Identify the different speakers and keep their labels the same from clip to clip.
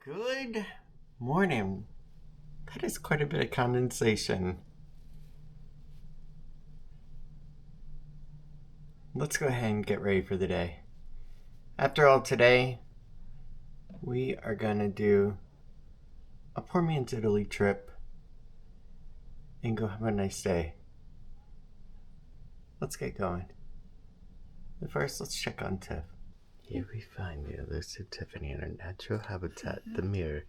Speaker 1: Good morning. That is quite a bit of condensation. Let's go ahead and get ready for the day. After all, today we are gonna do a poor man's Italy trip and go have a nice day. Let's get going. But first, let's check on Tiff. Here we find the elusive Tiffany in her natural habitat, the mirror.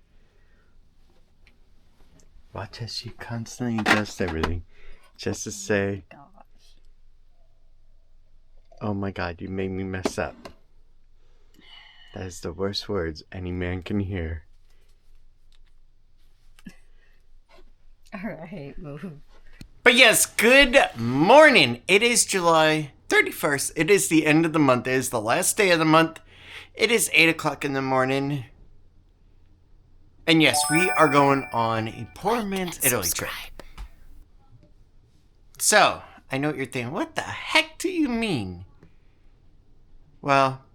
Speaker 1: Watch as she constantly adjusts everything just to say, "Oh my God, you made me mess up." That is the worst words any man can hear.
Speaker 2: Alright, move.
Speaker 1: But yes, good morning. It is July 31st. It is the end of the month. It is the last day of the month. It is 8 o'clock in the morning. And yes, we are going on a poor man's Italy trip. So, I know what you're thinking. What the heck do you mean? Well,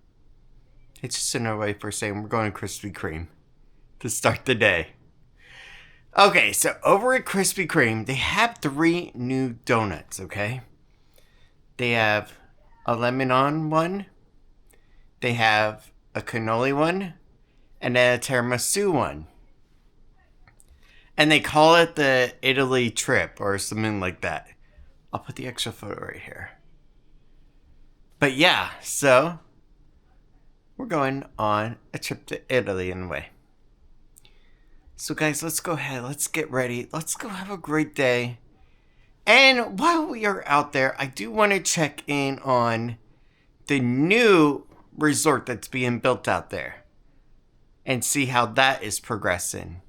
Speaker 1: it's just another way for saying we're going to Krispy Kreme to start the day. Okay, so over at Krispy Kreme, they have 3 new donuts, okay? They have a lemon one, they have a cannoli one, and then a tiramisu one. And they call it the Italy trip or something like that. I'll put the extra photo right here. But yeah, so we're going on a trip to Italy in a way. So guys, let's go ahead. Let's get ready. Let's go have a great day. And while we are out there, I do want to check in on the new resort that's being built out there and see how that is progressing.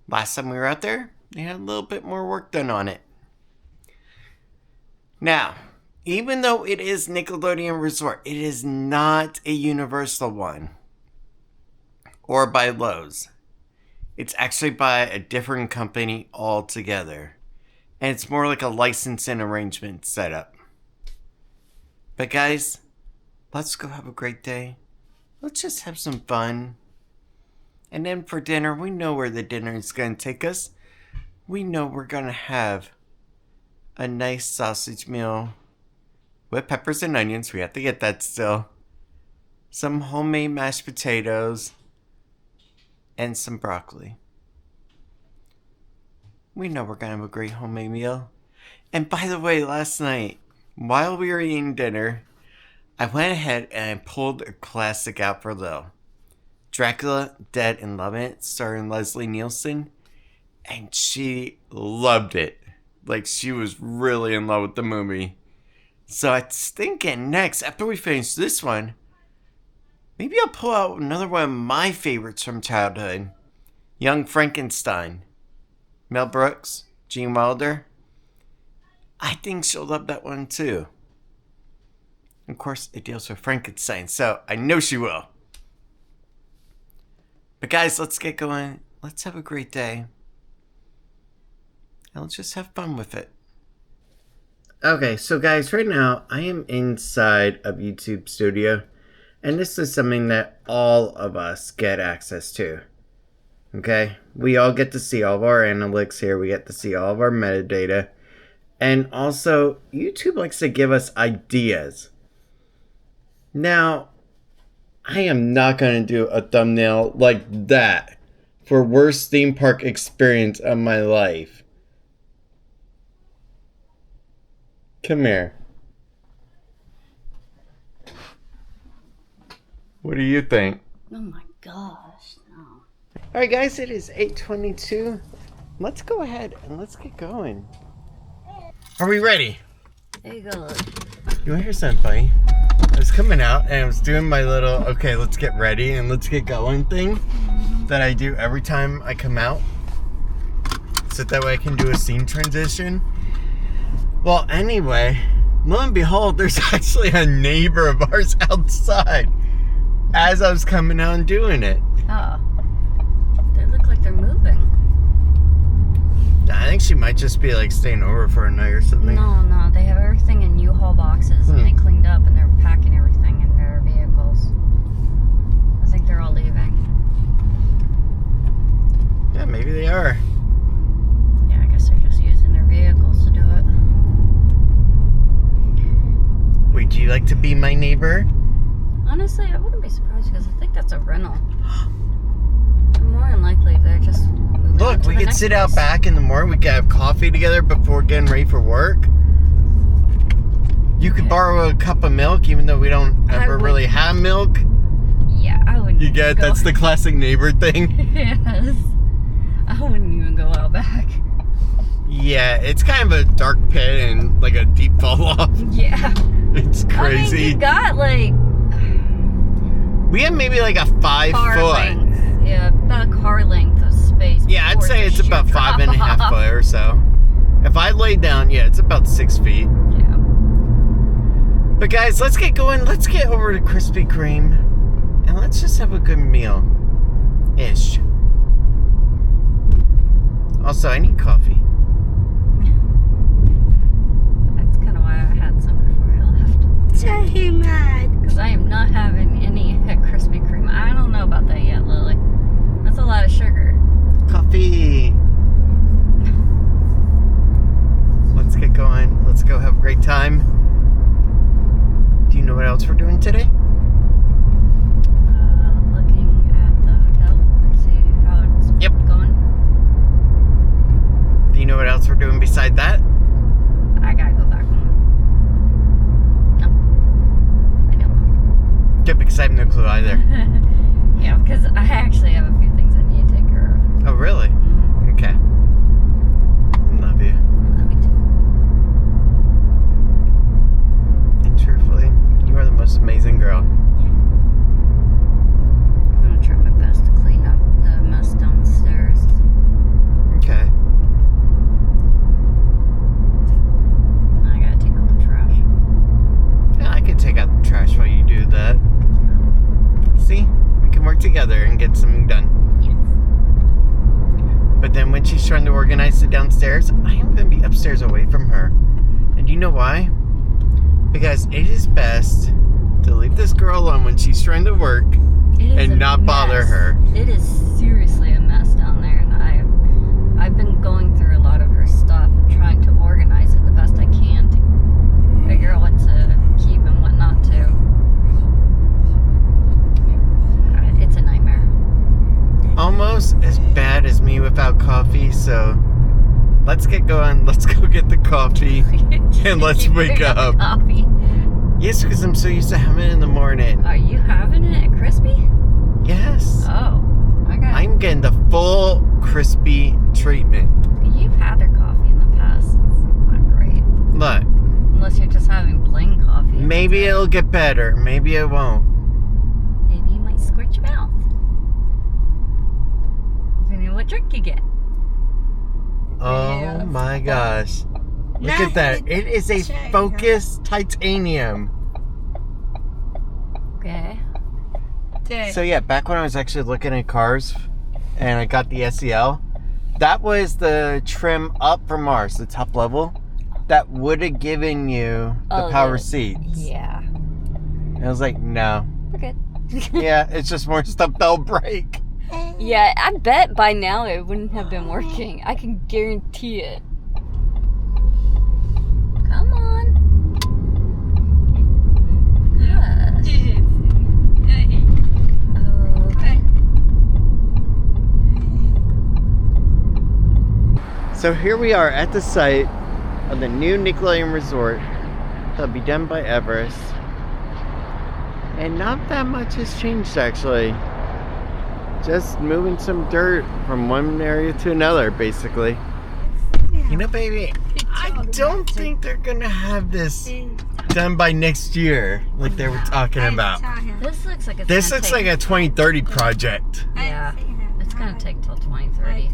Speaker 1: Last time we were out there, they had a little bit more work done on it. Now, even though it is Nickelodeon Resort, it is not a Universal one or by Lowe's. It's actually by a different company altogether. And it's more like a licensing arrangement setup. But guys, let's go have a great day. Let's just have some fun. And then for dinner, we know where the dinner is going to take us. We know we're going to have a nice sausage meal with peppers and onions. We have to get that still. Some homemade mashed potatoes. And some broccoli. We know we're going to have a great homemade meal. And by the way, last night, while we were eating dinner, I went ahead and I pulled a classic out for Lil. Dracula, Dead and Loving It, starring Leslie Nielsen. And she loved it. Like, she was really in love with the movie. So I was thinking next, after we finish this one, maybe I'll pull out another one of my favorites from childhood. Young Frankenstein. Mel Brooks, Gene Wilder. I think she'll love that one too. Of course, it deals with Frankenstein, so I know she will. But guys, let's get going. Let's have a great day. And let's just have fun with it. Okay, so guys, right now I am inside of YouTube Studio. And this is something that all of us get access to. Okay? We all get to see all of our analytics here. We get to see all of our metadata. And also, YouTube likes to give us ideas. Now, I am not going to do a thumbnail like that for worst theme park experience of my life. Come here. What do you think?
Speaker 2: Oh my gosh, no.
Speaker 1: Alright guys, it is 8:22. Let's go ahead and let's get going. Are we ready?
Speaker 2: There you go.
Speaker 1: You want to hear something funny? I was coming out and I was doing my little, okay, let's get ready and let's get going thing that I do every time I come out. So that way I can do a scene transition. Well, anyway, lo and behold, there's actually a neighbor of ours outside. As I was coming out and doing it.
Speaker 2: Oh. They look like they're moving.
Speaker 1: I think she might just be like staying over for a night or something.
Speaker 2: No, they have everything in U-Haul boxes and they cleaned up and they're packing everything in their vehicles. I think they're all leaving.
Speaker 1: are.
Speaker 2: Yeah, I guess they're just using their vehicles to do it.
Speaker 1: Would you like to be my neighbor?
Speaker 2: Honestly, I wouldn't be surprised because I think that's a rental. More than likely, they're just moving on
Speaker 1: Look,
Speaker 2: to
Speaker 1: we
Speaker 2: the
Speaker 1: could
Speaker 2: next
Speaker 1: sit out
Speaker 2: place.
Speaker 1: back in the morning. We could have coffee together before getting ready for work. You could
Speaker 2: Okay.
Speaker 1: borrow a cup of milk, even though we don't
Speaker 2: I
Speaker 1: ever
Speaker 2: would-
Speaker 1: really have milk.
Speaker 2: Yeah, I wouldn't.
Speaker 1: You get it?
Speaker 2: go-
Speaker 1: That's the classic neighbor thing.
Speaker 2: Yes. I wouldn't even go out back.
Speaker 1: Yeah, it's kind of a dark pit and like a deep fall off.
Speaker 2: Yeah.
Speaker 1: It's
Speaker 2: I mean,
Speaker 1: crazy.
Speaker 2: you got like
Speaker 1: We have maybe like a 5
Speaker 2: car
Speaker 1: foot.
Speaker 2: length. Yeah, about a car length of space.
Speaker 1: Yeah, I'd
Speaker 2: before
Speaker 1: say it's
Speaker 2: sheer
Speaker 1: about 5.5
Speaker 2: drop-off.
Speaker 1: foot or so. If I lay down, yeah, it's about 6 feet.
Speaker 2: Yeah.
Speaker 1: But guys, let's get going. Let's get over to Krispy Kreme and let's just have a good meal. Ish. Also, I need coffee.
Speaker 2: That's kind of why I had some before I left. Because I am not having any at Krispy Kreme. I don't know about that yet, Lily. That's a lot of sugar.
Speaker 1: Coffee. Let's get going. Let's go have a great time. Do you know what else we're doing today?
Speaker 2: Looking at the hotel and see how it's
Speaker 1: Yep.
Speaker 2: going.
Speaker 1: Do you know what else we're doing beside that?
Speaker 2: I gotta go back home. No. I don't know.
Speaker 1: Good, because I have no clue either.
Speaker 2: Yeah, because I actually have a few things I need to take care of.
Speaker 1: Oh, really?
Speaker 2: Mm-hmm.
Speaker 1: Okay. Love you.
Speaker 2: Love you too.
Speaker 1: And truthfully, you are the most amazing girl.
Speaker 2: I'm gonna try my best to clean up the mess downstairs.
Speaker 1: Okay.
Speaker 2: I gotta take out the trash.
Speaker 1: Yeah, I can take out the trash while you do that. See? We can work together and get something done.
Speaker 2: Yes.
Speaker 1: But then when she's trying to organize it downstairs, I am going to be upstairs away from her. And you know why? Because it is best to leave this girl alone when she's trying to work
Speaker 2: It is
Speaker 1: and
Speaker 2: a
Speaker 1: not bother
Speaker 2: mess.
Speaker 1: her.
Speaker 2: It is seriously a mess down there, and I've been going through a lot of her stuff and trying to organize it the best I can to figure out what to keep and what not to. It's a nightmare.
Speaker 1: Almost as bad as me without coffee, so let's get going. Let's go get the coffee. And let's
Speaker 2: Keep
Speaker 1: wake
Speaker 2: bringing
Speaker 1: up.
Speaker 2: the coffee.
Speaker 1: Yes, because I'm so used to having it in the morning.
Speaker 2: Are you having it at Crispy?
Speaker 1: Yes.
Speaker 2: Oh, I got.
Speaker 1: I'm getting the full crispy treatment.
Speaker 2: You've had their coffee in the past. It's not great,
Speaker 1: Look,
Speaker 2: unless you're just having plain coffee.
Speaker 1: maybe it'll get better. Maybe it won't.
Speaker 2: Maybe you might squirt your mouth. Depending on what drink you get.
Speaker 1: Oh
Speaker 2: Yeah.
Speaker 1: my gosh. Look at that. It is a focused titanium.
Speaker 2: Okay.
Speaker 1: So yeah, back when I was actually looking at cars and I got the SEL, that was the trim up from ours, the top level, that would have given you the
Speaker 2: Oh,
Speaker 1: power
Speaker 2: the-
Speaker 1: seats.
Speaker 2: Yeah.
Speaker 1: And I was like, no.
Speaker 2: We're good.
Speaker 1: Yeah, it's just more stuff that'll break.
Speaker 2: Yeah, I bet by now it wouldn't have been working. I can guarantee it. Come on. Yes. Okay.
Speaker 1: So here we are at the site of the new Nickelodeon Resort that'll be done by Everest. And not that much has changed actually. Just moving some dirt from one area to another basically. You know, baby, I don't think they're gonna have this done by next year like they were talking about.
Speaker 2: This looks like it's
Speaker 1: This
Speaker 2: gonna
Speaker 1: looks
Speaker 2: take,
Speaker 1: like a 2030 project.
Speaker 2: Yeah, it's gonna take till 2030.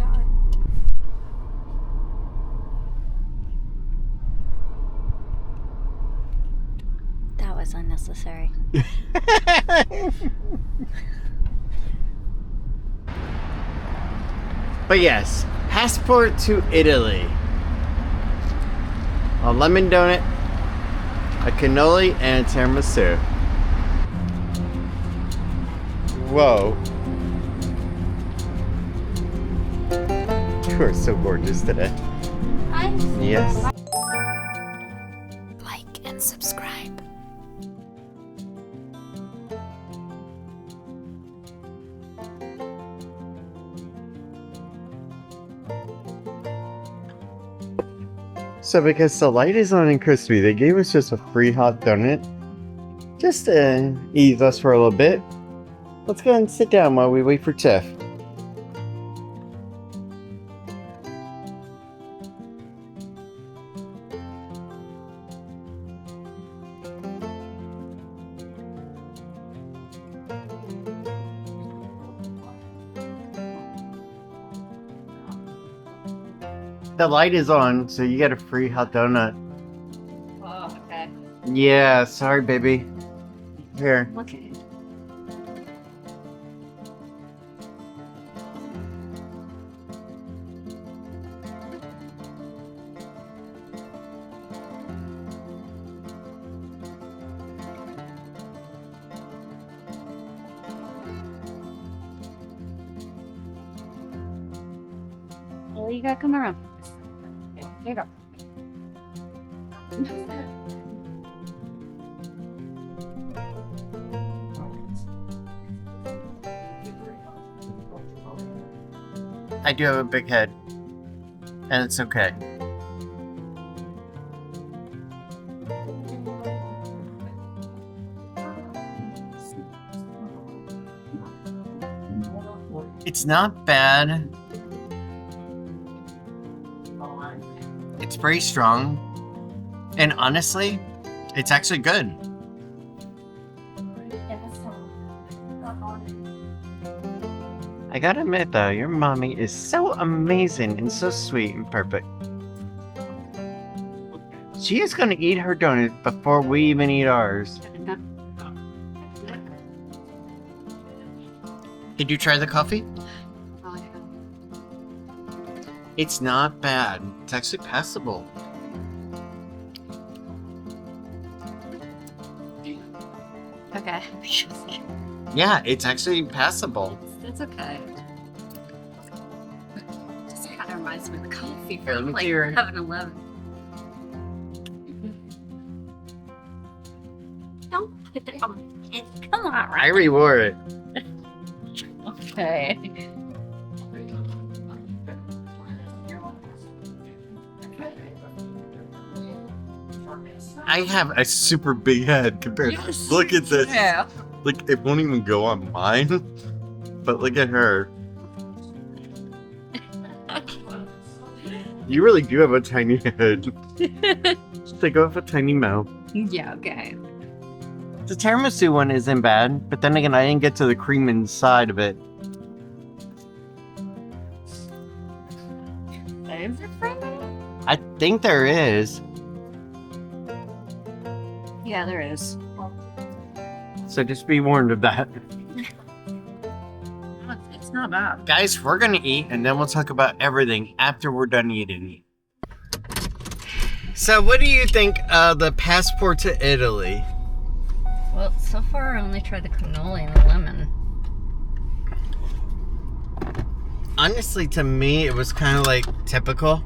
Speaker 2: That was unnecessary.
Speaker 1: But yes, passport to Italy. A lemon donut, a cannoli, and a tiramisu. Whoa. You are so gorgeous today. Yes.
Speaker 2: Like and subscribe.
Speaker 1: So because the light is on in Krispy, they gave us just a free hot donut. Just to ease us for a little bit. Let's go and sit down while we wait for Tiff. The light is on, so you get a free hot donut.
Speaker 2: Oh, okay.
Speaker 1: Yeah, sorry, baby. Here.
Speaker 2: Okay. Well, you gotta come around. There you go.
Speaker 1: I do have a big head, and it's okay. It's not bad. It's pretty strong. And honestly, it's actually good. I gotta admit though, your mommy is so amazing and so sweet and perfect. She is gonna eat her donut before we even eat ours. Did you try the coffee? It's not bad. It's actually passable.
Speaker 2: Okay.
Speaker 1: Yeah, it's actually passable.
Speaker 2: It's okay. Just kind of reminds me of the coffee
Speaker 1: Here, let
Speaker 2: from
Speaker 1: me
Speaker 2: like
Speaker 1: do your-
Speaker 2: 7-Eleven. Don't put it on. Come on,
Speaker 1: I
Speaker 2: right?
Speaker 1: reward it.
Speaker 2: Okay.
Speaker 1: I have a super big head compared.
Speaker 2: Yes.
Speaker 1: Look at this.
Speaker 2: Yeah.
Speaker 1: Like it won't even go on mine. But look at her. You really do have a tiny head. Just take off a tiny mouth.
Speaker 2: Yeah, okay.
Speaker 1: The tiramisu one isn't bad, but then again, I didn't get to the cream inside of it.
Speaker 2: Is it from there?
Speaker 1: I think there is.
Speaker 2: Yeah, there is.
Speaker 1: So just be warned of that.
Speaker 2: It's not bad.
Speaker 1: Guys, we're gonna eat and then we'll talk about everything after we're done eating. So what do you think of the passport to Italy?
Speaker 2: Well, so far I only tried the cannoli and the lemon.
Speaker 1: Honestly, to me, it was kind of like typical.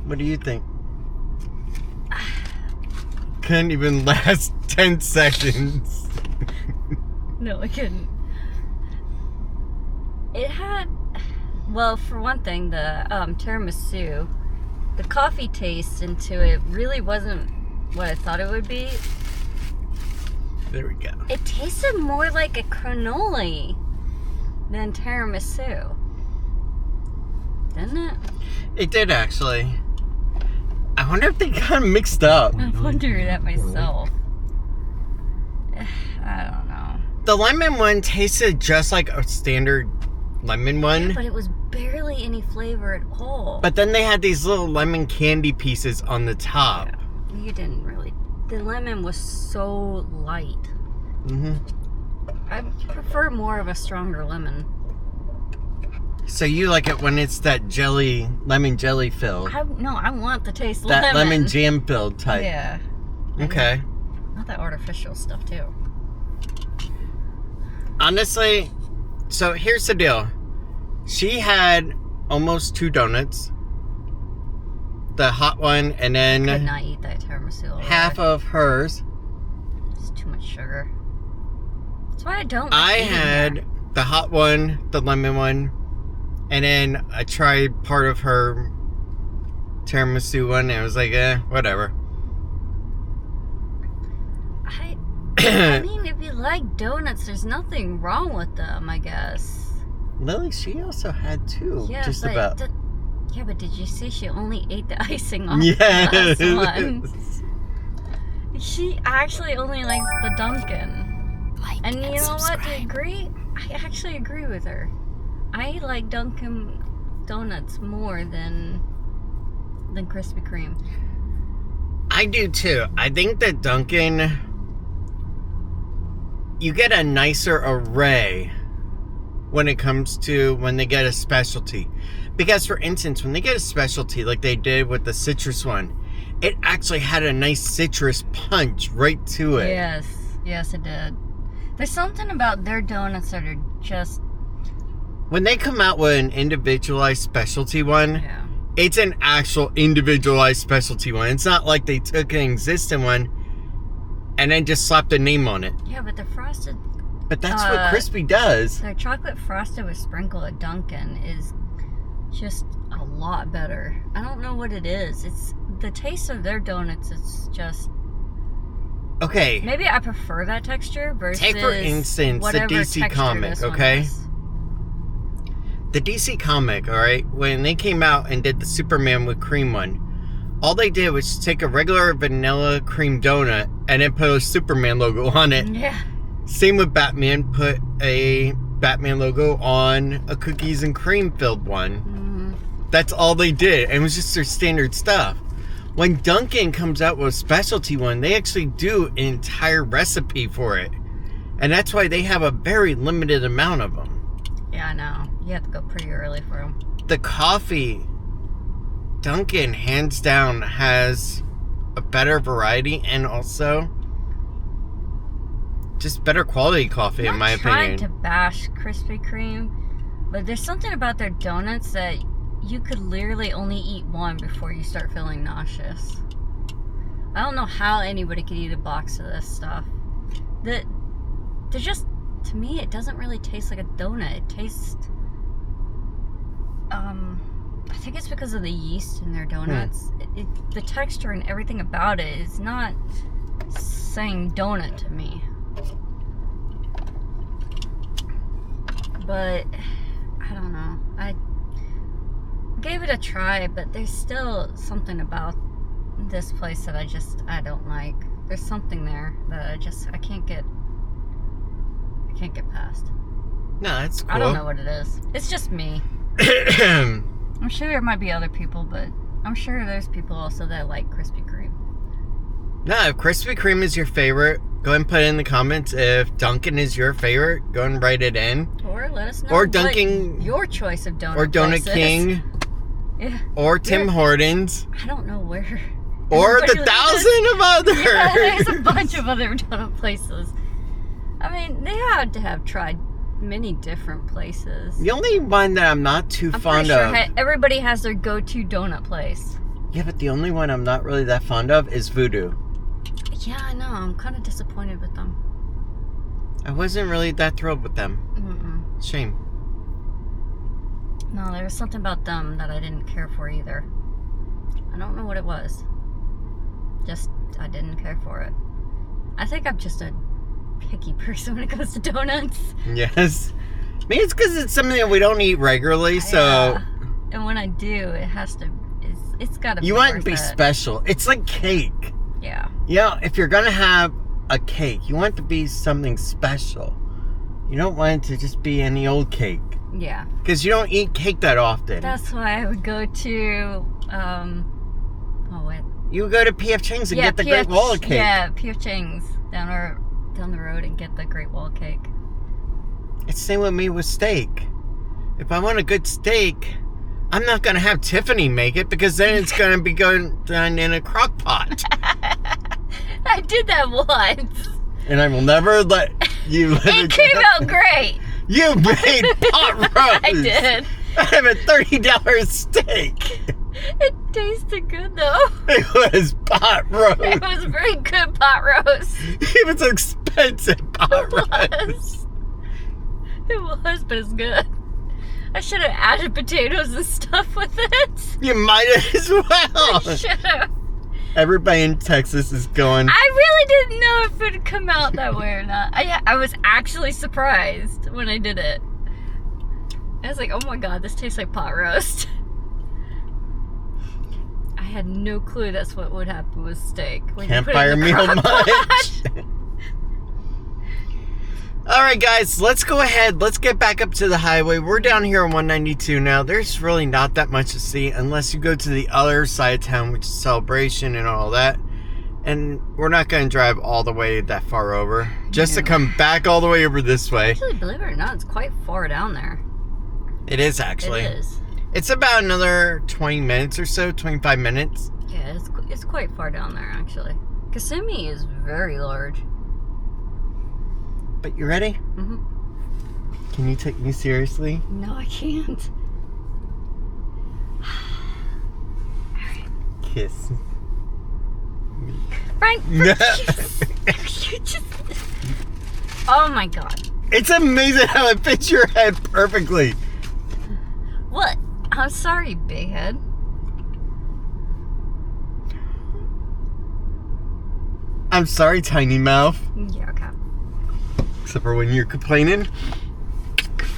Speaker 1: What do you think? Couldn't even last 10 seconds.
Speaker 2: No, I couldn't. It had, well, for one thing, the tiramisu, the coffee taste into it really wasn't what I thought it would be.
Speaker 1: There we go.
Speaker 2: It tasted more like a cannoli than tiramisu. Didn't it?
Speaker 1: It did actually. I wonder if they got mixed up.
Speaker 2: I wondered that myself. I don't know.
Speaker 1: The lemon one tasted just like a standard lemon one.
Speaker 2: But it was barely any flavor at all.
Speaker 1: But then they had these little lemon candy pieces on the top.
Speaker 2: Yeah, you didn't really. The lemon was so light.
Speaker 1: Mm-hmm.
Speaker 2: I prefer more of a stronger lemon.
Speaker 1: So you like it when it's that jelly, lemon jelly filled?
Speaker 2: I want the taste of
Speaker 1: That
Speaker 2: lemon.
Speaker 1: lemon jam filled type.
Speaker 2: Yeah.
Speaker 1: Okay.
Speaker 2: Not that artificial stuff too.
Speaker 1: Honestly, so here's the deal. She had almost 2 donuts. The hot one, and
Speaker 2: I could
Speaker 1: then
Speaker 2: not eat that tiramisu all the
Speaker 1: half
Speaker 2: way.
Speaker 1: of hers.
Speaker 2: It's too much sugar. That's why I don't like
Speaker 1: I
Speaker 2: eating
Speaker 1: had
Speaker 2: there.
Speaker 1: the hot one, the lemon one, and then I tried part of her tiramisu one, and I was like, whatever.
Speaker 2: I mean, if you like donuts, there's nothing wrong with them, I guess.
Speaker 1: Lily, she also had 2,
Speaker 2: Yeah,
Speaker 1: just
Speaker 2: but
Speaker 1: about.
Speaker 2: Yeah, but did you see she only ate the icing off
Speaker 1: Yes.
Speaker 2: the last one? She actually only likes the Dunkin'. And you know what? To agree, I actually agree with her. I like Dunkin' Donuts more than Krispy Kreme.
Speaker 1: I do too. I think that Dunkin', you get a nicer array when it comes to when they get a specialty. Because, for instance, when they get a specialty like they did with the citrus one, it actually had a nice citrus punch right to it.
Speaker 2: Yes, it did. There's something about their donuts that are just...
Speaker 1: When they come out with an individualized specialty one,
Speaker 2: Yeah.
Speaker 1: it's an actual individualized specialty one. It's not like they took an existing one and then just slapped a name on it.
Speaker 2: Yeah, but the frosted...
Speaker 1: But that's what Crispy does.
Speaker 2: The chocolate frosted with sprinkle at Dunkin' is just a lot better. I don't know what it is. It's the taste of their donuts. It's just...
Speaker 1: Okay.
Speaker 2: Maybe I prefer that texture versus
Speaker 1: Take, for instance, the
Speaker 2: whatever
Speaker 1: DC
Speaker 2: texture
Speaker 1: comic,
Speaker 2: this one
Speaker 1: okay?
Speaker 2: is.
Speaker 1: The DC comic, alright, when they came out and did the Superman with cream one, all they did was take a regular vanilla cream donut and then put a Superman logo on it.
Speaker 2: Yeah.
Speaker 1: Same with Batman, put a Batman logo on a cookies and cream filled one.
Speaker 2: Mm-hmm.
Speaker 1: That's all they did, and it was just their standard stuff. When Dunkin' comes out with a specialty one, they actually do an entire recipe for it. And that's why they have a very limited amount of them.
Speaker 2: Yeah, I know. You have to go pretty early for them.
Speaker 1: The coffee, Dunkin' hands down has a better variety and also just better quality coffee, in my
Speaker 2: I'm not trying
Speaker 1: opinion.
Speaker 2: to bash Krispy Kreme, but there's something about their donuts that you could literally only eat one before you start feeling nauseous. I don't know how anybody could eat a box of this stuff. They're just, to me, it doesn't really taste like a donut. It tastes, I think it's because of the yeast in their donuts. The texture and everything about it is not saying donut to me. But I don't know. I gave it a try, but there's still something about this place that I don't like. There's something there that I can't get past.
Speaker 1: No, that's cool.
Speaker 2: I don't know what it is. It's just me. I'm sure there might be other people, but I'm sure there's people also that like Krispy Kreme.
Speaker 1: No, if Krispy Kreme is your favorite, go ahead and put it in the comments. If Dunkin' is your favorite, go and write it in.
Speaker 2: Or let us know
Speaker 1: Or Dunkin',
Speaker 2: what your choice of donut
Speaker 1: or Donut
Speaker 2: place is.
Speaker 1: King,
Speaker 2: Yeah.
Speaker 1: or Tim Hortons,
Speaker 2: I don't know where.
Speaker 1: or the
Speaker 2: everybody lives.
Speaker 1: 1,000 of others.
Speaker 2: Yeah, there's a bunch of other donut places. I mean, they had to have tried many different places.
Speaker 1: The only one that I'm not too
Speaker 2: I'm
Speaker 1: fond
Speaker 2: pretty sure
Speaker 1: of.
Speaker 2: everybody has their go-to donut place.
Speaker 1: Yeah, but the only one I'm not really that fond of is Voodoo.
Speaker 2: Yeah, I know. I'm kind of disappointed with them.
Speaker 1: I wasn't really that thrilled with them.
Speaker 2: Mm-mm.
Speaker 1: Shame.
Speaker 2: No, there was something about them that I didn't care for either. I don't know what it was. Just, I didn't care for it. I think I'm just a picky person when it comes to donuts.
Speaker 1: Yes. Maybe it's because it's something that we don't eat regularly, so...
Speaker 2: Yeah. And when I do, it has to... It's got to be
Speaker 1: You want it
Speaker 2: worth
Speaker 1: to be
Speaker 2: it.
Speaker 1: special. It's like cake.
Speaker 2: Yeah.
Speaker 1: Yeah, if you're gonna have a cake, you want it to be something special. You don't want it to just be any old cake.
Speaker 2: Yeah.
Speaker 1: Because you don't eat cake that often.
Speaker 2: That's why I would go to,
Speaker 1: You go to P.F. Chang's and get the Great Wall of Cake.
Speaker 2: Yeah, P.F. Chang's down the road and get the Great Wall Cake.
Speaker 1: It's the same with me with steak. If I want a good steak, I'm not going to have Tiffany make it because then it's going to be going done in a crock pot.
Speaker 2: I did that once.
Speaker 1: And I will never let you...
Speaker 2: It came out great.
Speaker 1: You made pot roast.
Speaker 2: I did.
Speaker 1: I have a $30 steak.
Speaker 2: It tasted good though.
Speaker 1: It was pot roast.
Speaker 2: It was very good pot roast.
Speaker 1: It was expensive pot roast.
Speaker 2: It was, but it's good. I should have added potatoes and stuff with it.
Speaker 1: You might as well.
Speaker 2: I should have.
Speaker 1: Everybody in Texas is going.
Speaker 2: I really didn't know if it would come out that way or not. I was actually surprised when I did it. I was like, oh my god, this tastes like pot roast. I had no clue that's what would happen with steak.
Speaker 1: Campfire meal much. Alright guys, let's go ahead. Let's get back up to the highway. We're down here on 192 now. There's really not that much to see unless you go to the other side of town, which is Celebration and all that. And we're not going to drive all the way that far over. Just to come back all the way over this way.
Speaker 2: Actually, believe it or not, it's quite far down there.
Speaker 1: It is actually.
Speaker 2: It is.
Speaker 1: It's about another 20 minutes or so, 25 minutes.
Speaker 2: Yeah, it's quite far down there actually. Kissimmee is very large.
Speaker 1: But you ready?
Speaker 2: Mm-hmm.
Speaker 1: Can you take me seriously?
Speaker 2: No, I can't.
Speaker 1: Kiss me.
Speaker 2: Frank,
Speaker 1: No.
Speaker 2: Oh my god.
Speaker 1: It's amazing how it fits your head perfectly.
Speaker 2: What? I'm sorry, big head.
Speaker 1: I'm sorry, tiny mouth.
Speaker 2: Yeah, okay.
Speaker 1: Except for when you're complaining.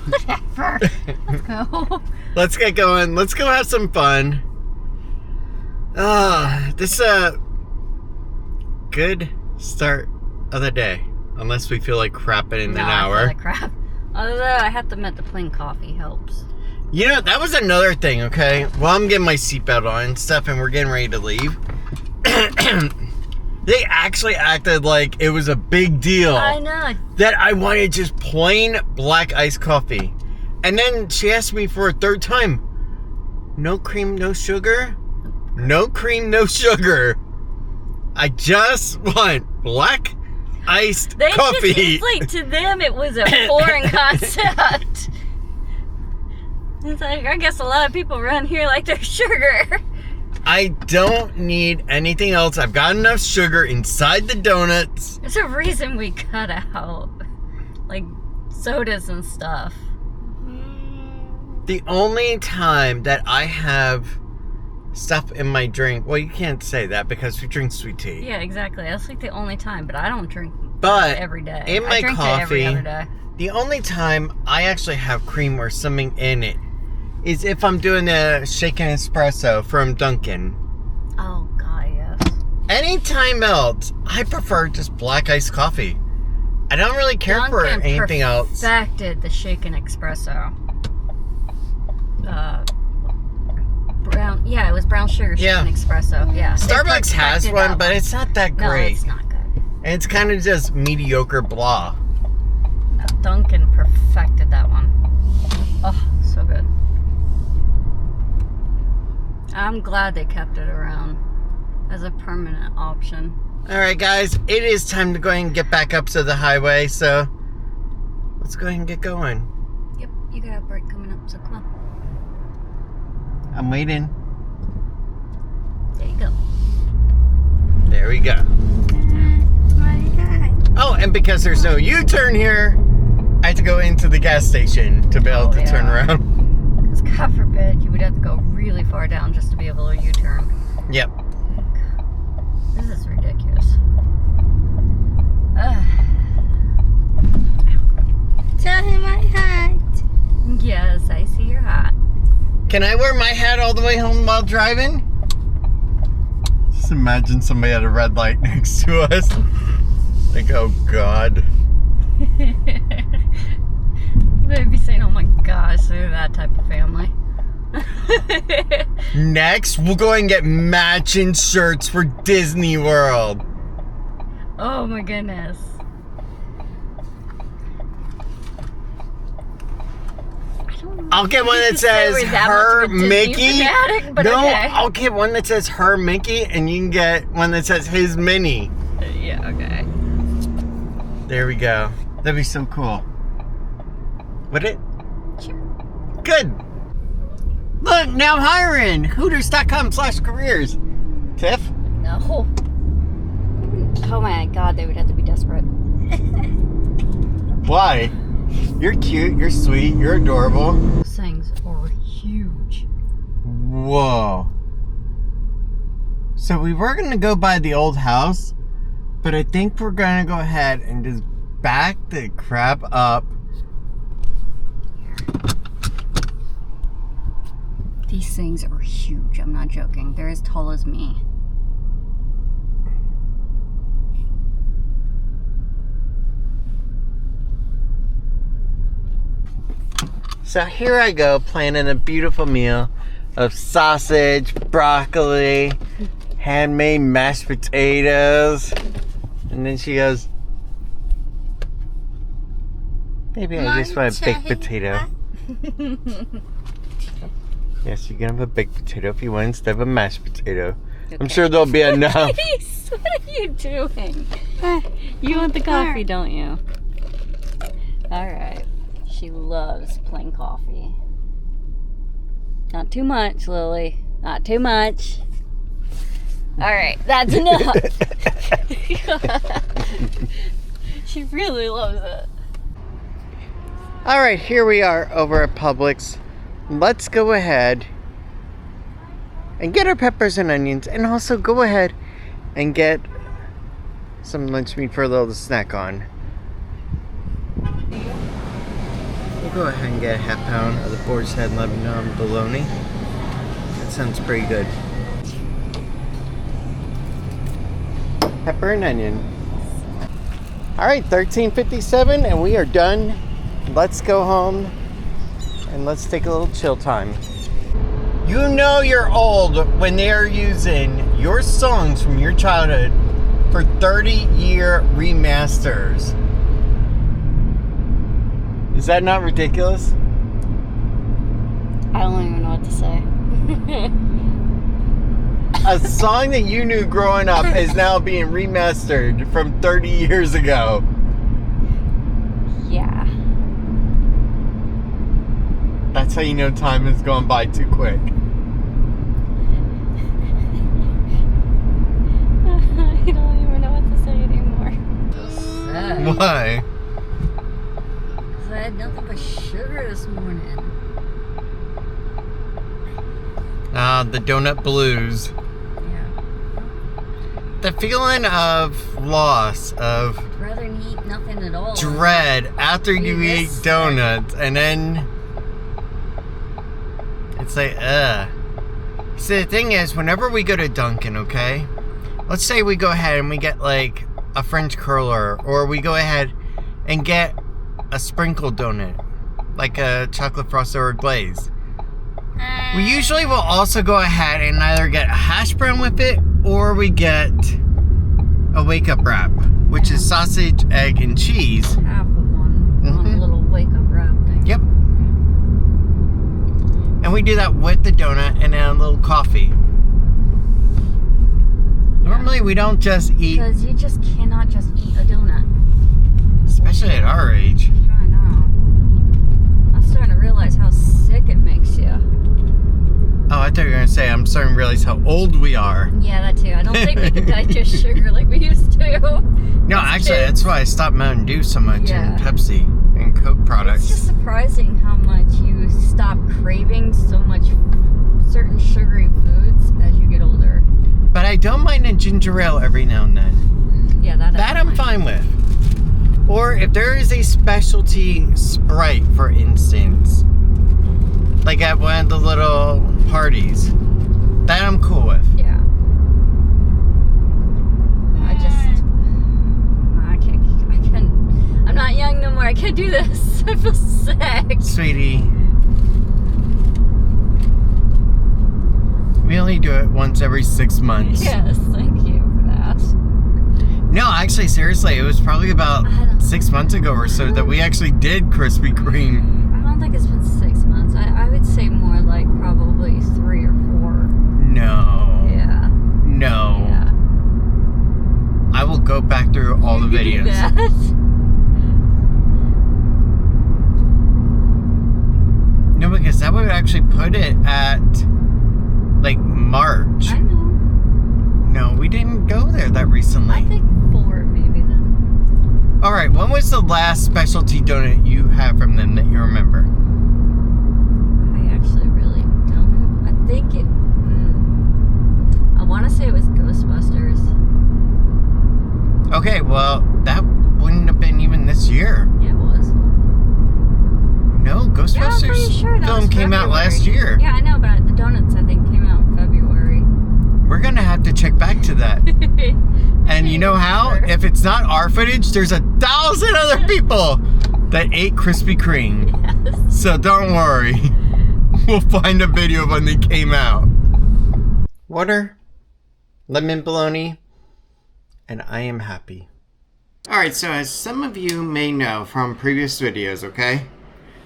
Speaker 2: Whatever. Let's go.
Speaker 1: Let's get going. Let's go have some fun. This is a good start of the day. Unless we feel like crapping in an hour.
Speaker 2: I feel like crap. Although I have to admit the plain coffee helps.
Speaker 1: You know, that was another thing, okay? Well, I'm getting my seatbelt on and stuff and we're getting ready to leave. They actually acted like it was a big deal.
Speaker 2: I know.
Speaker 1: That I wanted just plain black iced coffee. And then she asked me for a third time. No cream, no sugar? No cream, no sugar. I just want black iced coffee.
Speaker 2: It's like to them it was a foreign concept. It's like, I guess a lot of people around here like their sugar.
Speaker 1: I don't need anything else. I've got enough sugar inside the donuts.
Speaker 2: There's a reason we cut out like sodas and stuff.
Speaker 1: The only time that I have stuff in my drink, well, you can't say that because we drink sweet tea.
Speaker 2: Yeah, exactly. That's like the only time, but I don't drink
Speaker 1: but
Speaker 2: every day.
Speaker 1: In my
Speaker 2: I drink
Speaker 1: coffee,
Speaker 2: it every other day.
Speaker 1: The only time I actually have cream or something in it is if I'm doing a shaken espresso from Dunkin'.
Speaker 2: Oh, God, yes.
Speaker 1: Anytime else, I prefer just black iced coffee. I don't really care for anything else.
Speaker 2: Perfected the shaken espresso. Brown, yeah, it was brown sugar shaken espresso. Yeah.
Speaker 1: Starbucks has one, but it's not that great.
Speaker 2: No, it's not good.
Speaker 1: And it's kind of just mediocre blah.
Speaker 2: No, Dunkin' perfected that one. Oh, so good. I'm glad they kept it around as a permanent option.
Speaker 1: Alright guys, it is time to go ahead and get back up to the highway, so let's go ahead and get going.
Speaker 2: Yep, you got a break coming up, so come on.
Speaker 1: I'm waiting.
Speaker 2: There you go.
Speaker 1: There we go. Oh, and because there's no U-turn here, I have to go into the gas station to be able to turn around.
Speaker 2: Because God forbid, you would have to go really far down just to be able to U-turn.
Speaker 1: Yep.
Speaker 2: This is ridiculous.
Speaker 3: Tell him my hat.
Speaker 2: Yes, I see your hat.
Speaker 1: Can I wear my hat all the way home while driving? Just imagine somebody at a red light next to us. Like, oh God.
Speaker 2: They'd be saying, oh my gosh, they're that type of family.
Speaker 1: Next, we'll go and get matching shirts for Disney World.
Speaker 2: Oh my goodness.
Speaker 1: I'll get one that says her Mickey.
Speaker 2: Fanatic, but
Speaker 1: no,
Speaker 2: okay.
Speaker 1: I'll get one that says her Mickey, and you can get one that says his Minnie.
Speaker 2: Yeah, okay.
Speaker 1: There we go. That'd be so cool. Would it?
Speaker 2: Sure.
Speaker 1: Good. Look, now I'm hiring. Hooters.com/careers. Tiff?
Speaker 2: No. Oh my god, they would have to be desperate.
Speaker 1: Why? You're cute, you're sweet, you're adorable.
Speaker 2: Those things are huge.
Speaker 1: Whoa. So we were going to go by the old house, but I think we're going to go ahead and just back the crap up.
Speaker 2: These things are huge. I'm not joking. They're as tall as me.
Speaker 1: So here I go planning a beautiful meal of sausage, broccoli, handmade mashed potatoes. And then she goes, maybe I just want a baked potato. Yes, you can have a baked potato if you want instead of a mashed potato. Okay. I'm sure there'll be enough.
Speaker 2: What are you doing? You want the coffee, don't you? Alright. She loves plain coffee. Not too much, Lily. Not too much. Alright, that's enough. She really loves it.
Speaker 1: Alright, here we are over at Publix. Let's go ahead and get our peppers and onions, and also go ahead and get some lunch meat for a little snack on. We'll go ahead and get a half pound of the boar's head Lebanon bologna. That sounds pretty good. Pepper and onion. Alright, $13.57 and we are done. Let's go home and let's take a little chill time. You know you're old when they're using your songs from your childhood for 30-year remasters. Is that not ridiculous?
Speaker 2: I don't even know what to say.
Speaker 1: A song that you knew growing up is now being remastered from 30 years ago.
Speaker 2: Yeah.
Speaker 1: That's how you know time has gone by too quick.
Speaker 2: I don't even know what to say anymore. So sad.
Speaker 1: Why?
Speaker 2: Because I had nothing but sugar this morning.
Speaker 1: The donut blues.
Speaker 2: Yeah.
Speaker 1: The feeling of loss, of
Speaker 2: I'd rather eat nothing at all.
Speaker 1: dread after you eat donuts, and then it's like, See, the thing is, whenever we go to Dunkin', okay? Let's say we go ahead and we get like a French curler, or we go ahead and get a sprinkled donut, like a chocolate frosted or glaze. We usually will also go ahead and either get a hash brown with it, or we get a wake-up wrap, which is sausage, egg, and cheese.
Speaker 2: Half of one. One little wake-up wrap thing.
Speaker 1: Yep. And we do that with the donut and then a little coffee. Normally we don't just eat...
Speaker 2: Because you just cannot just eat a donut.
Speaker 1: Especially at our age.
Speaker 2: I know. I'm starting to realize how sick it makes you.
Speaker 1: Oh, I thought you were going to say, I'm starting to realize how old we are.
Speaker 2: Yeah, that too. I don't think we can digest sugar like we used to.
Speaker 1: No, actually, that's why I stopped Mountain Dew so much,
Speaker 2: Yeah.
Speaker 1: and Pepsi and Coke products.
Speaker 2: It's just surprising how much you stop craving so much certain sugary foods as you get older.
Speaker 1: But I don't mind a ginger ale every now and then.
Speaker 2: Yeah, that
Speaker 1: I'm fine with. Or if there is a specialty Sprite, for instance, like at one of the little parties, that I'm cool with.
Speaker 2: Yeah. I can't, I'm not young no more. I can't do this. I feel sick.
Speaker 1: Sweetie, we only do it once every 6 months.
Speaker 2: Yes, thank you for that.
Speaker 1: No, actually, seriously, it was probably about 6 months ago or so that we actually did Krispy Kreme.
Speaker 2: I don't think it's been 6 months. I would say more like probably 3 or 4.
Speaker 1: No.
Speaker 2: Yeah.
Speaker 1: No.
Speaker 2: Yeah.
Speaker 1: I will go back through all the
Speaker 2: You
Speaker 1: videos.
Speaker 2: do that.
Speaker 1: No, because that would actually put it at like March.
Speaker 2: I know.
Speaker 1: No, we didn't go there that recently.
Speaker 2: I think 4 maybe then.
Speaker 1: All right, when was the last specialty donut you had from them that you remember?
Speaker 2: I actually really don't. I think it. I want to say it was Ghostbusters.
Speaker 1: Okay, well, that wouldn't have been even this year.
Speaker 2: Yeah, it was.
Speaker 1: No,
Speaker 2: Yeah, I'm pretty
Speaker 1: Ghostbusters
Speaker 2: sure that
Speaker 1: film
Speaker 2: was
Speaker 1: came out last
Speaker 2: February.
Speaker 1: year.
Speaker 2: Yeah, I know, but the donuts I think came out in February.
Speaker 1: We're gonna have to check back to that. And you know how?
Speaker 2: Sure.
Speaker 1: If it's not our footage, there's 1,000 other people that ate Krispy Kreme.
Speaker 2: Yes.
Speaker 1: So don't worry. We'll find a video of when they came out. Water, lemon bologna, and I am happy. Alright, so as some of you may know from previous videos, okay?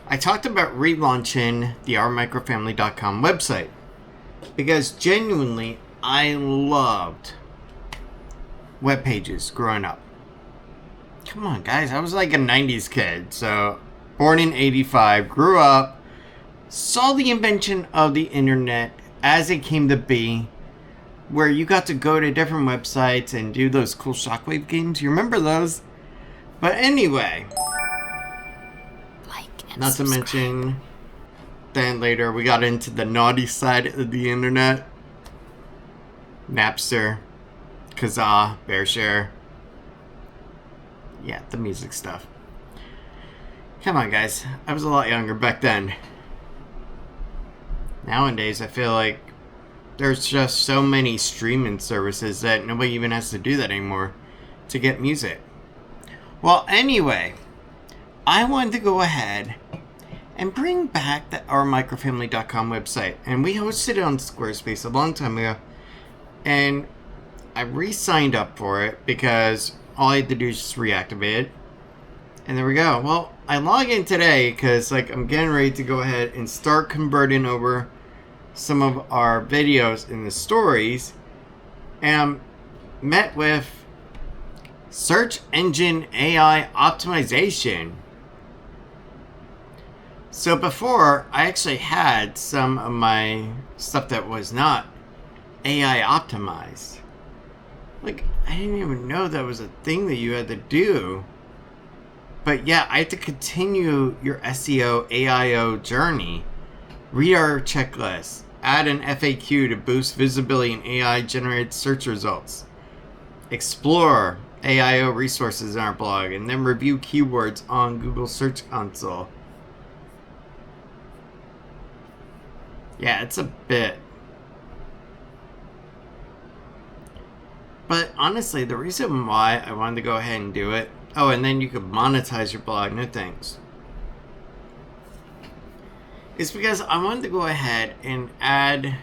Speaker 1: I talked about relaunching the ourmicrofamily.com website. Because genuinely, I loved web pages growing up. Come on, guys. I was like a 90s kid. So, born in 85, grew up, saw the invention of the internet as it came to be, where you got to go to different websites and do those cool shockwave games. You remember those? But anyway, not to mention, then later we got into the naughty side of the internet. Napster, Kazaa, BearShare. Yeah, the music stuff. Come on, guys. I was a lot younger back then. Nowadays, I feel like there's just so many streaming services that nobody even has to do that anymore to get music. Well, anyway, I wanted to go ahead and bring back the ourmicrofamily.com website. And we hosted it on Squarespace a long time ago. And I re-signed up for it because all I had to do is just reactivate it. And there we go. Well, I log in today because I'm getting ready to go ahead and start converting over some of our videos in the stories. And I'm met with search engine AI optimization. So before, I actually had some of my stuff that was not AI optimized. I didn't even know that was a thing that you had to do. But yeah, I had to continue your SEO AIO journey. Read our checklist. Add an FAQ to boost visibility in AI generated search results. Explore AIO resources in our blog, and then review keywords on Google Search Console. Yeah, it's a bit. But honestly, the reason why I wanted to go ahead and do it, oh, and then you could monetize your blog, no thanks, is because I wanted to go ahead and add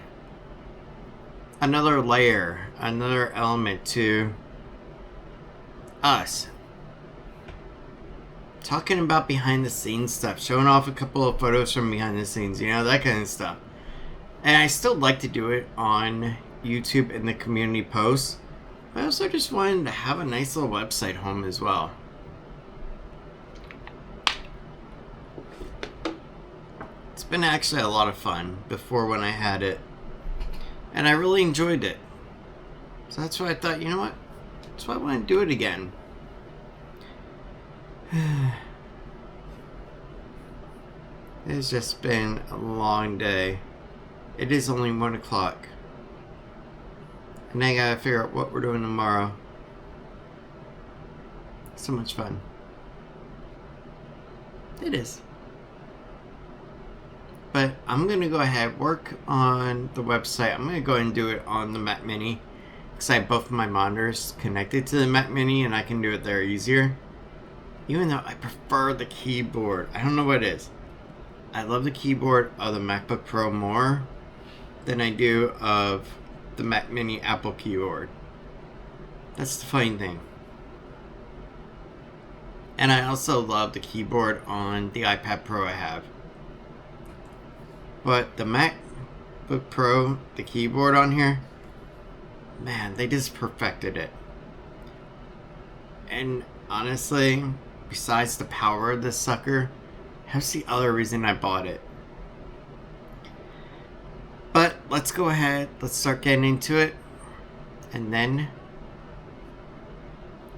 Speaker 1: another layer, another element to us. Talking about behind the scenes stuff, showing off a couple of photos from behind the scenes, that kind of stuff. And I still like to do it on YouTube in the community posts. I also just wanted to have a nice little website home as well. It's been actually a lot of fun before when I had it. And I really enjoyed it. So that's why I thought, you know what? That's why I want to do it again. It's just been a long day. It is only 1 o'clock. And I gotta figure out what we're doing tomorrow. So much fun. It is. But I'm gonna go ahead, work on the website. I'm gonna go ahead and do it on the Mac Mini. Because I have both of my monitors connected to the Mac Mini and I can do it there easier. Even though I prefer the keyboard. I don't know what it is. I love the keyboard of the MacBook Pro more than I do of the Mac Mini Apple keyboard. That's the funny thing. And I also love the keyboard on the iPad Pro I have. But the MacBook Pro, the keyboard on here, man, they just perfected it. And honestly, besides the power of this sucker, that's the other reason I bought it. let's go ahead. Let's start getting into it. And then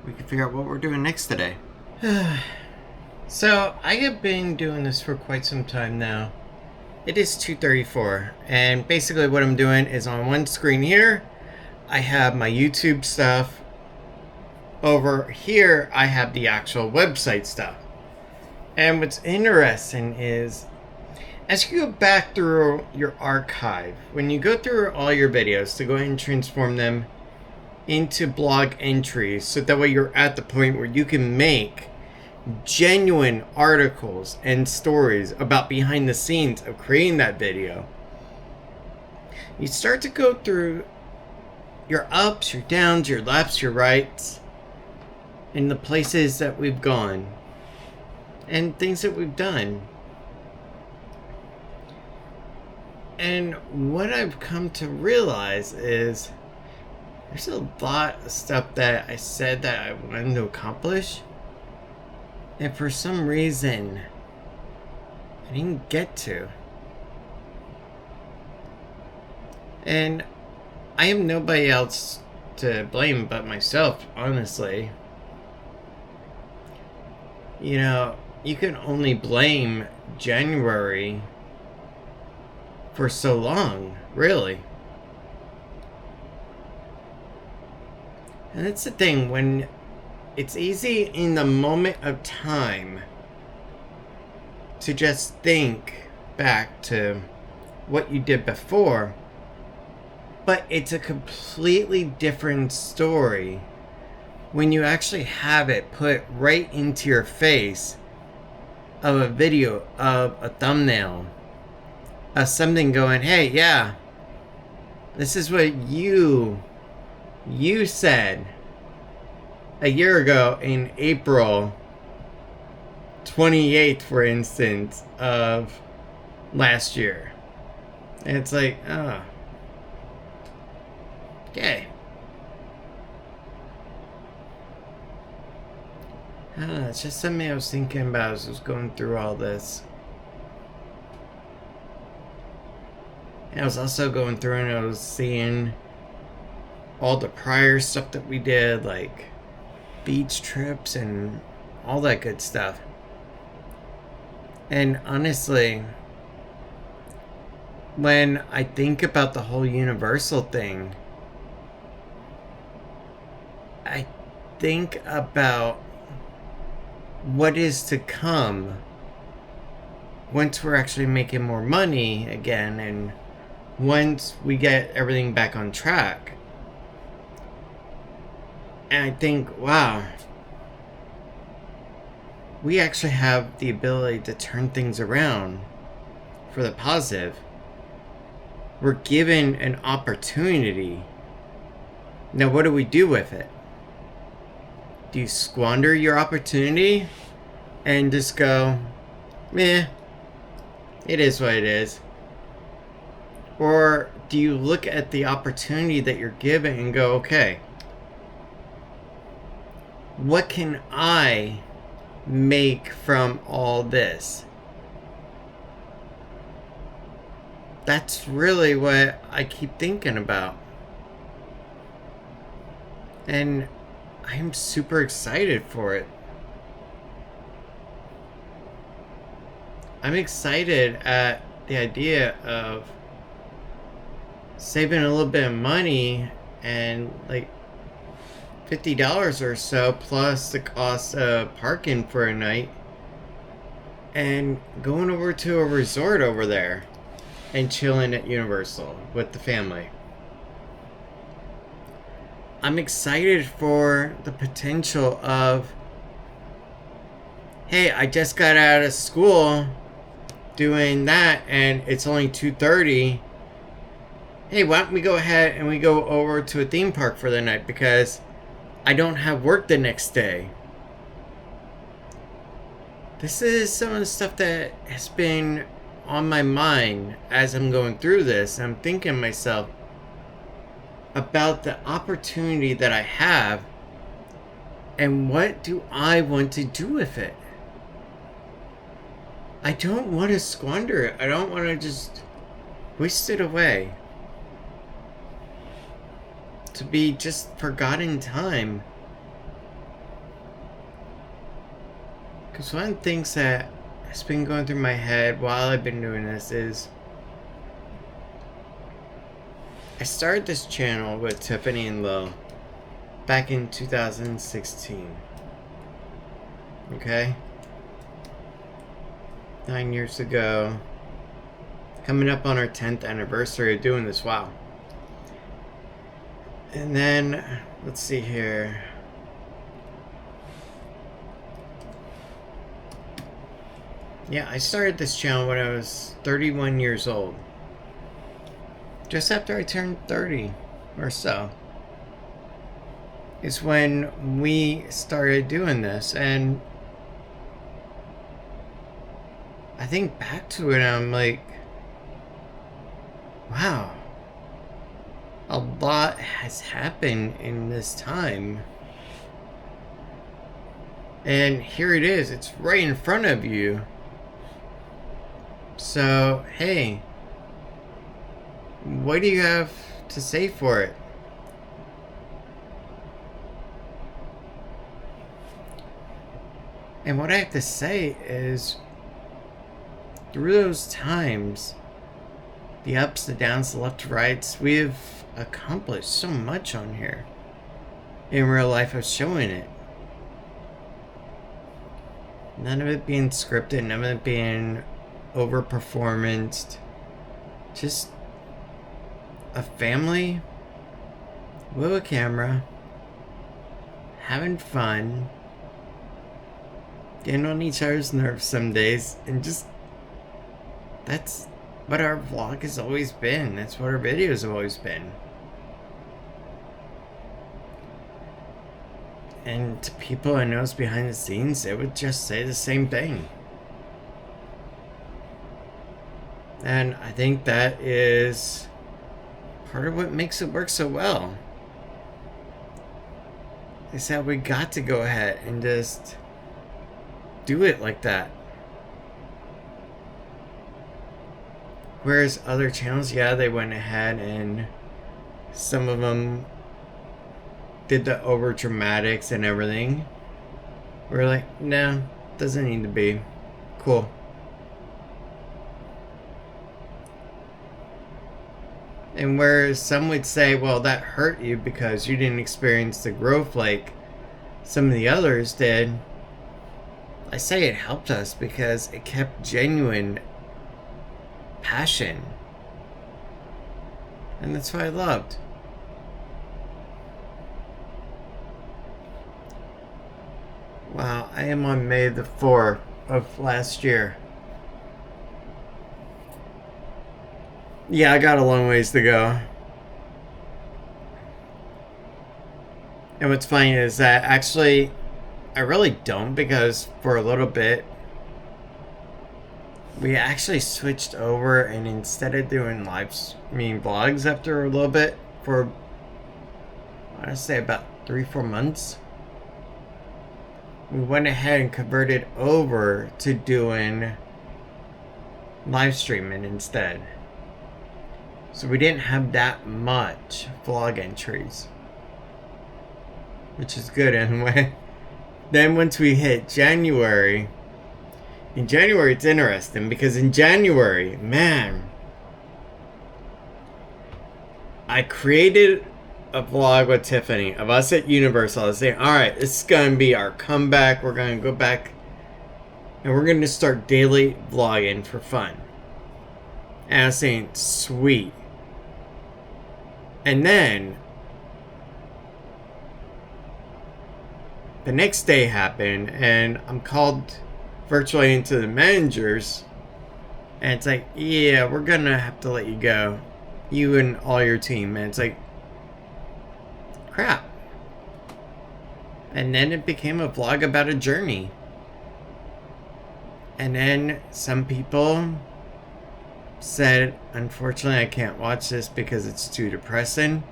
Speaker 1: we can figure out what we're doing next today. So, I have been doing this for quite some time now. It is 2:34. And basically what I'm doing is on one screen here, I have my YouTube stuff. Over here, I have the actual website stuff. And what's interesting is, as you go back through your archive, when you go through all your videos, to go ahead and transform them into blog entries, so that way you're at the point where you can make genuine articles and stories about behind the scenes of creating that video. You start to go through your ups, your downs, your lefts, your rights, and the places that we've gone and things that we've done. And what I've come to realize is there's a lot of stuff that I said that I wanted to accomplish, and for some reason I didn't get to. And I have nobody else to blame but myself, honestly. You know, you can only blame January for so long, really. And that's the thing, when it's easy in the moment of time to just think back to what you did before, but it's a completely different story when you actually have it put right into your face of a video, of a thumbnail, of something going, hey, yeah, this is what you said a year ago in April 28th, for instance, of last year. And it's like, oh, okay. I don't know, it's just something I was thinking about as I was going through all this. And I was also going through and I was seeing all the prior stuff that we did, like beach trips and all that good stuff. And honestly, when I think about the whole Universal thing, I think about what is to come once we're actually making more money again, and once we get everything back on track. And I think, wow, we actually have the ability to turn things around for the positive. We're given an opportunity. Now, what do we do with it? Do you squander your opportunity and just go, meh, it is what it is? Or do you look at the opportunity that you're given and go, okay, what can I make from all this? That's really what I keep thinking about. And I'm super excited for it. I'm excited at the idea of saving a little bit of money and like $50 or so plus the cost of parking for a night and going over to a resort over there and chilling at Universal with the family. I'm excited for the potential of, hey, I just got out of school doing that and it's only 2:30. Hey, why don't we go ahead and we go over to a theme park for the night because I don't have work the next day. This is some of the stuff that has been on my mind as I'm going through this. I'm thinking to myself about the opportunity that I have and what do I want to do with it. I don't want to squander it. I don't want to just whisk it away. to be just forgotten time. Because one of the things that has been going through my head while I've been doing this is I started this channel with Tiffany and Lil back in 2016. Okay? 9 years ago. Coming up on our 10th anniversary of doing this. Wow. And then, let's see here. Yeah, I started this channel when I was 31 years old. Just after I turned 30 or so. Is when we started doing this. And I think back to it and I'm like, wow. A lot has happened in this time. And here it is. It's right in front of you. So, hey, what do you have to say for it? And what I have to say is, through those times, the ups, the downs, the left, rights, we have accomplished so much on here. In real life, I was showing it. None of it being scripted, none of it being overperformanced. Just a family with a camera, having fun, getting on each other's nerves some days, and just that's what our vlog has always been. That's what our videos have always been. And to people I know behind the scenes, they would just say the same thing. And I think that is part of what makes it work so well. Is that we got to go ahead and just do it like that. Whereas other channels, yeah, they went ahead and some of them did the over dramatics and everything. We're like, no, doesn't need to be. Cool. And whereas some would say, well, that hurt you because you didn't experience the growth like some of the others did, I say it helped us because it kept genuine passion. And that's what I loved. Wow, I am on May the 4th of last year. Yeah, I got a long ways to go. And what's funny is that actually, I really don't, because for a little bit, we actually switched over, and instead of doing vlogs after a little bit, for, I want to say about 3-4 months, we went ahead and converted over to doing live streaming instead. So we didn't have that much vlog entries, which is good anyway. Then once we hit January, in January it's interesting because in January, man, I created a vlog with Tiffany of us at Universal. I was saying, alright, this is going to be our comeback. We're going to go back and we're going to start daily vlogging for fun. And I was saying, sweet. And then the next day happened and I'm called virtually into the managers and it's like, yeah, we're gonna have to let you go, you and all your team. And it's like, crap. And then it became a vlog about a journey. And then some people said, unfortunately I can't watch this because it's too depressing.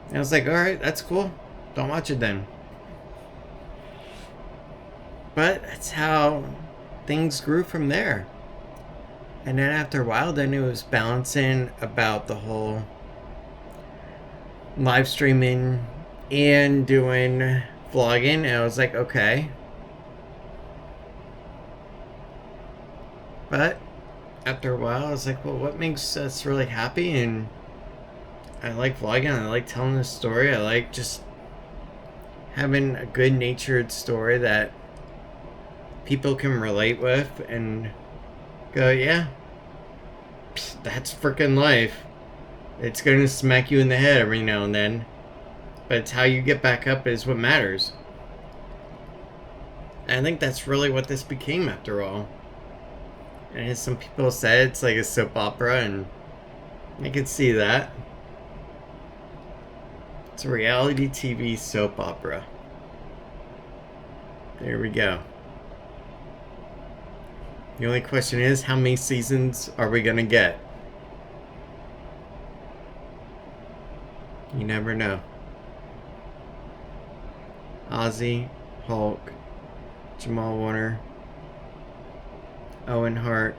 Speaker 1: And I was like, alright, that's cool, don't watch it then. But that's how things grew from there. And then after a while, then it was balancing about the whole live streaming and doing vlogging, and I was like, okay. But after a while, I was like, well, what makes us really happy? And I like vlogging, I like telling the story, I like just having a good-natured story that people can relate with and go, yeah, that's freaking life. It's going to smack you in the head every now and then, but it's how you get back up is what matters. And I think that's really what this became after all. And as some people said, it's like a soap opera, and I can see that. It's a reality TV soap opera. There we go. The only question is, how many seasons are we gonna get? You never know. Ozzy, Hulk, Jamal Warner, Owen Hart,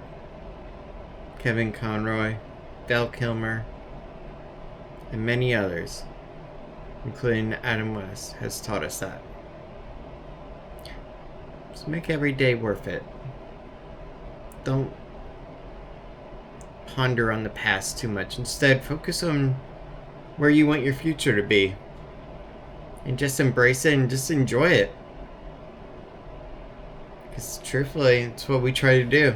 Speaker 1: Kevin Conroy, Val Kilmer, and many others, including Adam West, has taught us that. Just make every day worth it. Don't ponder on the past too much. Instead, focus on where you want your future to be. And just embrace it and just enjoy it. Because truthfully, it's what we try to do.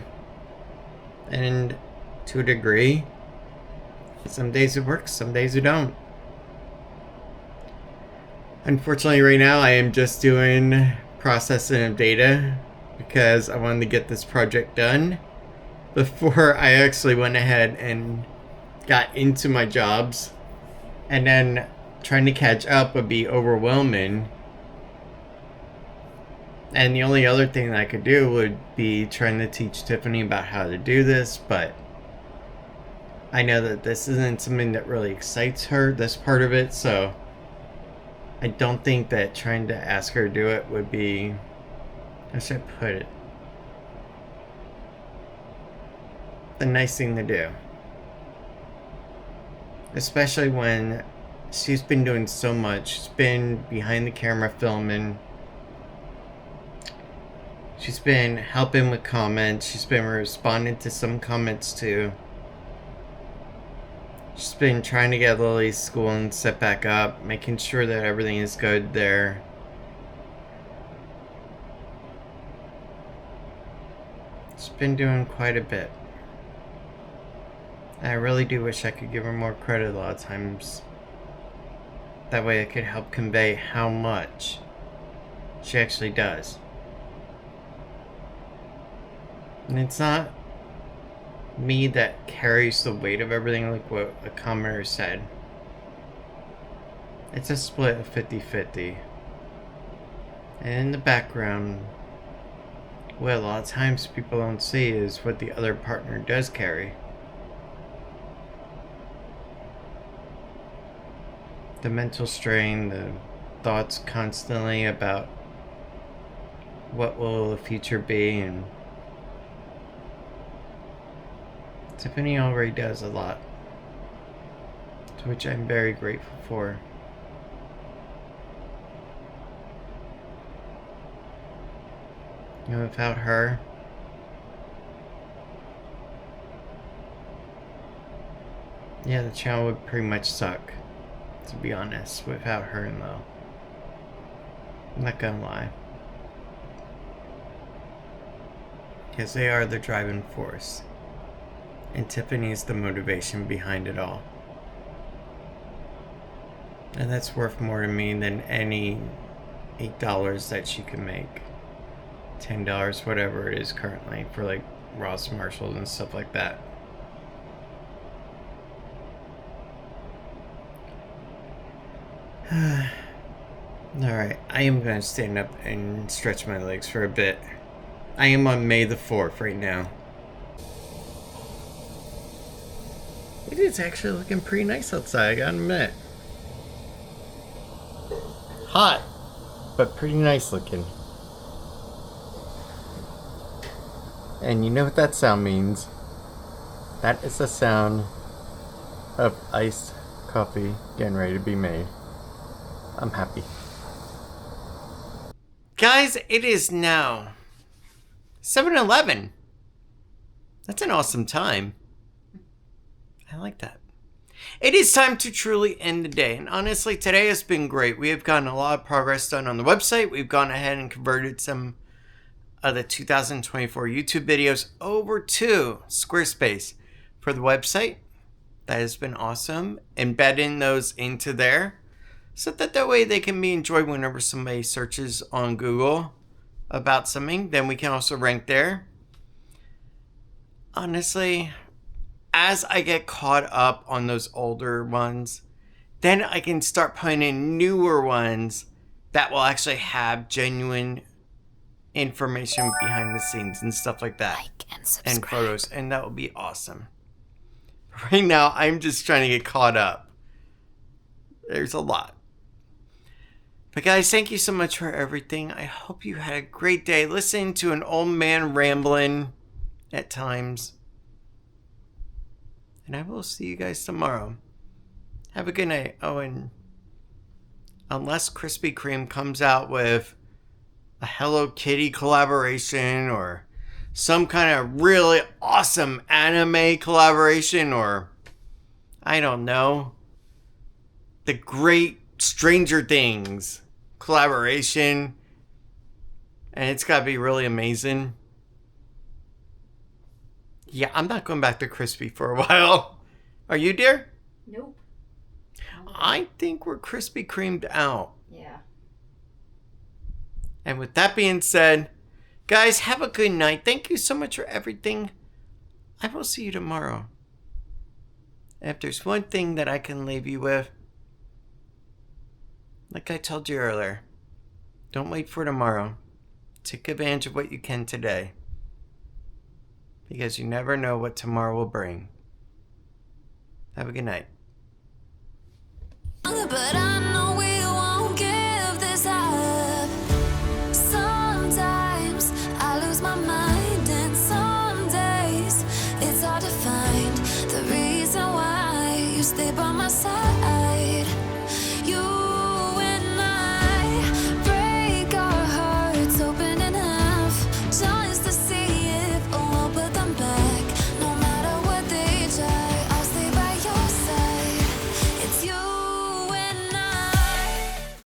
Speaker 1: And to a degree, some days it works, some days it don't. Unfortunately, right now I am just doing processing of data because I wanted to get this project done before I actually went ahead and got into my jobs. And then trying to catch up would be overwhelming. And the only other thing that I could do would be trying to teach Tiffany about how to do this, but I know that this isn't something that really excites her, this part of it, so I don't think that trying to ask her to do it would be, how should I put it, the nice thing to do. Especially when she's been doing so much. She's been behind the camera filming. She's been helping with comments. She's been responding to some comments too. She's been trying to get Lily's school and set back up, making sure that everything is good there. She's been doing quite a bit. I really do wish I could give her more credit a lot of times. That way I could help convey how much she actually does. And it's not me that carries the weight of everything like what a commenter said. It's a split of 50-50. And in the background, what a lot of times people don't see is what the other partner does carry. The mental strain, the thoughts constantly about what will the future be, and Tiffany already does a lot, to which I'm very grateful for. You know, without her, yeah, the channel would pretty much suck. To be honest, without her and Lo. I'm not gonna lie. Because they are the driving force. And Tiffany is the motivation behind it all. And that's worth more to me than any $8 that she can make. $10, whatever it is currently, for like Ross Marshalls and stuff like that. Alright, I am going to stand up and stretch my legs for a bit. I am on May the 4th right now. It is actually looking pretty nice outside, I gotta admit. Hot, but pretty nice looking. And you know what that sound means. That is the sound of iced coffee getting ready to be made. I'm happy. Guys, it is now 7:11. That's an awesome time. I like that. It is time to truly end the day. And honestly, today has been great. We have gotten a lot of progress done on the website. We've gone ahead and converted some of the 2024 YouTube videos over to Squarespace for the website. That has been awesome. Embedding those into there so that way they can be enjoyed whenever somebody searches on Google about something. Then we can also rank there. Honestly, as I get caught up on those older ones, then I can start putting in newer ones that will actually have genuine information behind the scenes and stuff like that.
Speaker 3: Like and subscribe.
Speaker 1: And photos, and that will be awesome. Right now, I'm just trying to get caught up. There's a lot. But guys, thank you so much for everything. I hope you had a great day listening to an old man rambling at times. And I will see you guys tomorrow. Have a good night. Oh, and unless Krispy Kreme comes out with a Hello Kitty collaboration or some kind of really awesome anime collaboration, or I don't know, the great Stranger Things collaboration, and it's got to be really amazing. Yeah, I'm not going back to Krispy for a while. Are you, dear?
Speaker 2: Nope.
Speaker 1: I think we're Krispy Kremed out.
Speaker 2: Yeah.
Speaker 1: And with that being said, guys, have a good night. Thank you so much for everything. I will see you tomorrow. And if there's one thing that I can leave you with, like I told you earlier, don't wait for tomorrow. Take advantage of what you can today. Because you never know what tomorrow will bring. Have a good night.
Speaker 4: But I know we won't give this up. Sometimes I lose my mind, and some days it's hard to find the reason why you stay by my side.